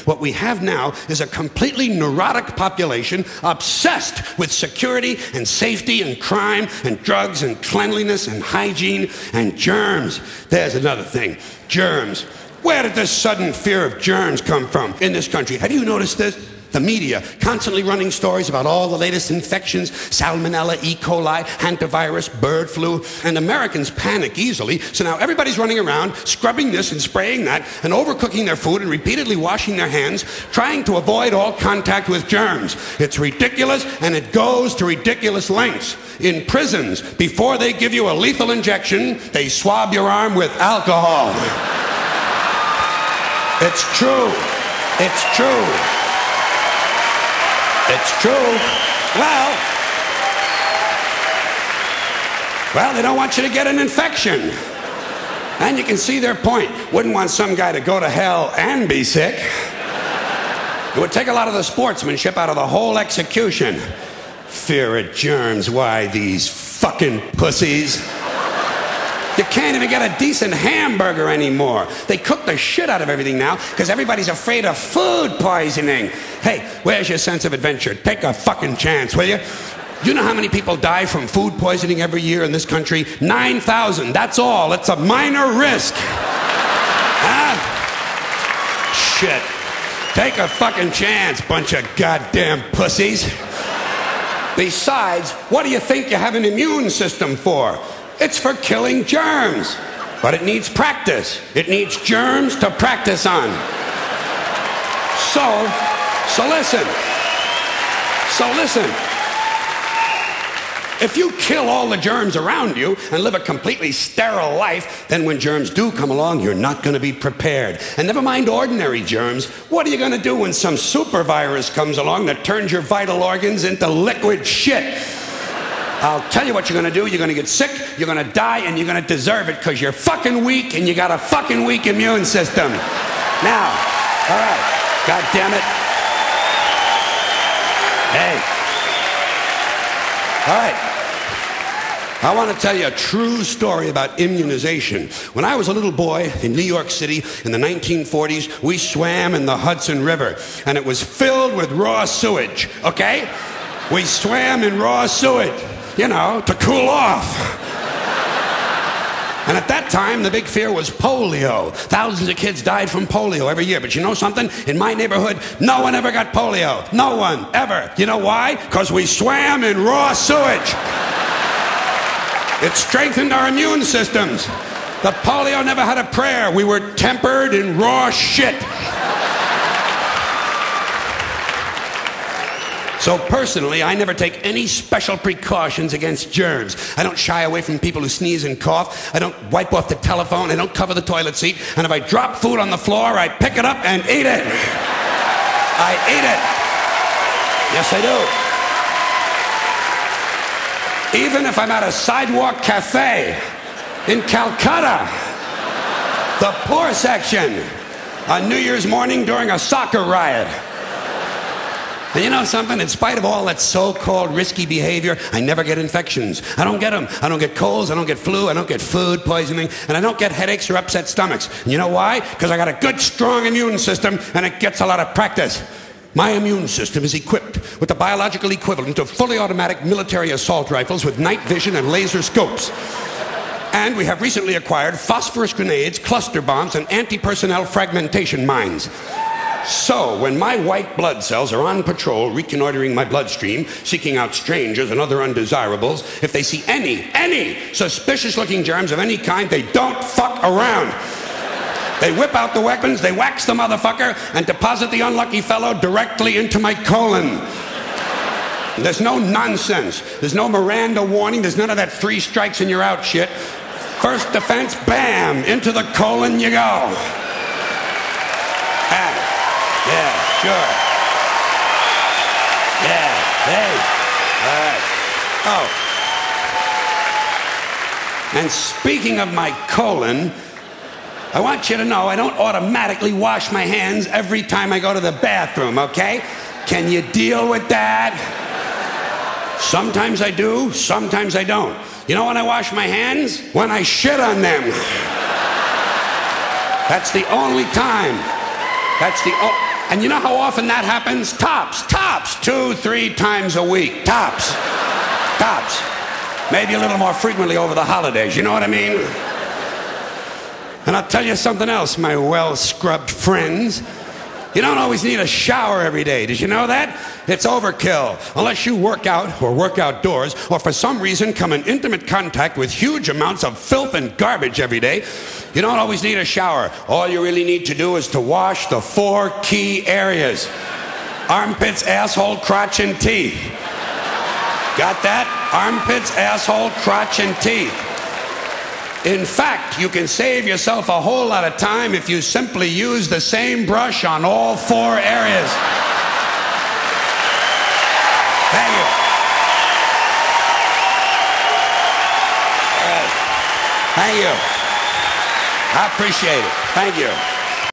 What we have now is a completely neurotic population obsessed with security and safety and crime and drugs and cleanliness and hygiene and germs. There's another thing, germs. Where did this sudden fear of germs come from in this country? Have you noticed this? The media constantly running stories about all the latest infections, salmonella, E. coli, hantavirus, bird flu, and Americans panic easily, so now everybody's running around scrubbing this and spraying that and overcooking their food and repeatedly washing their hands, trying to avoid all contact with germs. It's ridiculous, and it goes to ridiculous lengths. In prisons, before they give you a lethal injection, they swab your arm with alcohol. It's true. It's true. It's true. Well, they don't want you to get an infection. And you can see their point. Wouldn't want some guy to go to hell and be sick. It would take a lot of the sportsmanship out of the whole execution. Fear of germs, why these fucking pussies? You can't even get a decent hamburger anymore. They cook the shit out of everything now because everybody's afraid of food poisoning. Hey, where's your sense of adventure? Take a fucking chance, will you? You know how many people die from food poisoning every year in this country? 9,000, that's all. It's a minor risk. Huh? Shit. Take a fucking chance, bunch of goddamn pussies. Besides, what do you think you have an immune system for? It's for killing germs. But it needs practice. It needs germs to practice on. So listen. If you kill all the germs around you and live a completely sterile life, then when germs do come along, you're not going to be prepared. And never mind ordinary germs, what are you going to do when some super virus comes along that turns your vital organs into liquid shit? I'll tell you what you're going to do. You're going to get sick, you're going to die, and you're going to deserve it because you're fucking weak and you got a fucking weak immune system. Now, all right, God damn it. Hey. All right. I want to tell you a true story about immunization. When I was a little boy in New York City in the 1940s, we swam in the Hudson River, and it was filled with raw sewage, okay? We swam in raw sewage, you know, to cool off. And at that time, the big fear was polio. Thousands of kids died from polio every year. But you know something? In my neighborhood, no one ever got polio. No one, ever. You know why? Because we swam in raw sewage. It strengthened our immune systems. The polio never had a prayer. We were tempered in raw shit. So personally, I never take any special precautions against germs. I don't shy away from people who sneeze and cough. I don't wipe off the telephone. I don't cover the toilet seat. And if I drop food on the floor, I pick it up and eat it. I eat it. Yes, I do. Even if I'm at a sidewalk cafe in Calcutta, the poor section, on New Year's morning during a soccer riot. And you know something? In spite of all that so-called risky behavior, I never get infections. I don't get them. I don't get colds, I don't get flu, I don't get food poisoning, and I don't get headaches or upset stomachs. And you know why? Because I got a good, strong immune system, and it gets a lot of practice. My immune system is equipped with the biological equivalent of fully automatic military assault rifles with night vision and laser scopes. And we have recently acquired phosphorus grenades, cluster bombs, and anti-personnel fragmentation mines. So, when my white blood cells are on patrol, reconnoitering my bloodstream, seeking out strangers and other undesirables, if they see any suspicious-looking germs of any kind, they don't fuck around. They whip out the weapons, they wax the motherfucker, and deposit the unlucky fellow directly into my colon. There's no nonsense. There's no Miranda warning. There's none of that 3 strikes and you're out shit. First defense, bam, into the colon you go. Yeah, sure. Yeah, hey. All right. Oh. And speaking of my colon, I want you to know I don't automatically wash my hands every time I go to the bathroom, okay? Can you deal with that? Sometimes I do, sometimes I don't. You know when I wash my hands? When I shit on them. That's the only time. That's the... And you know how often that happens? Tops. 2-3 times a week. Tops. Maybe a little more frequently over the holidays. You know what I mean? And I'll tell you something else, my well-scrubbed friends. You don't always need a shower every day. Did you know that? It's overkill. Unless you work out or work outdoors or for some reason come in intimate contact with huge amounts of filth and garbage every day, you don't always need a shower. All you really need to do is to wash the 4 key areas: armpits, asshole, crotch, and teeth. Got that? Armpits, asshole, crotch, and teeth. In fact, you can save yourself a whole lot of time if you simply use the same brush on all 4 areas. Thank you. Thank you. I appreciate it. Thank you.